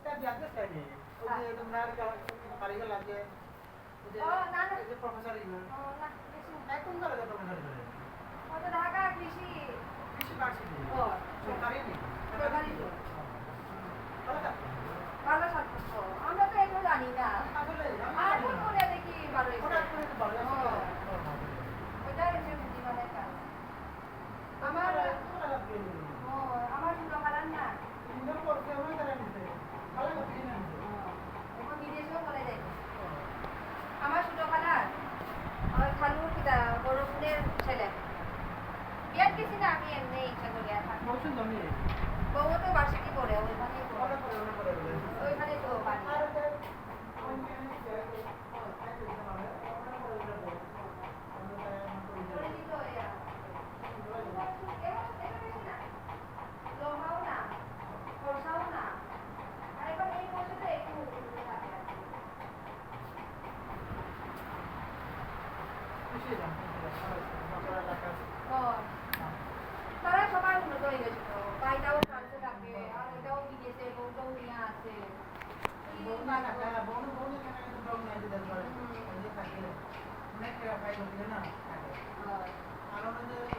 biasa kayaknya. Udah benar kalau kali lagi. Udah itu profesor itu. Aku enggak ada profesor itu. তো ঢাকা কৃষি varsity ও সরকারি নেই সরকারি তো ভালো কাজ ভালো ছাত্র আমরা তো এগুলো জানি না আসলে এখন করে দেখি ভালো হঠাৎ করে তো ভালো আছে ওইটা হচ্ছে বুদ্ধিমানের কাজ আমার ও আমার ছোট খালার না ইন্দ্র করতে হবে তারা নিতে ভালো করতে না এখন বিদেশেও করে যায় আমার ছোট খালার আমার খালুর কিটা বড় বোনের ছেলে বিয়ার কিছু না আমি এমনি ইচ্ছা করি আর থাকি মৌসুম জমি বউ তো ভার্সিটি পড়ে ওইখানেই পড়ে করে ওইখানে তো পারি তারা সবাই উন্নত হয়ে গেছিল ভাইটাও ফ্রান্সে থাকে আর ওটাও বিদেশে বউটাও নিয়ে আছে অনেক টাকা পাই না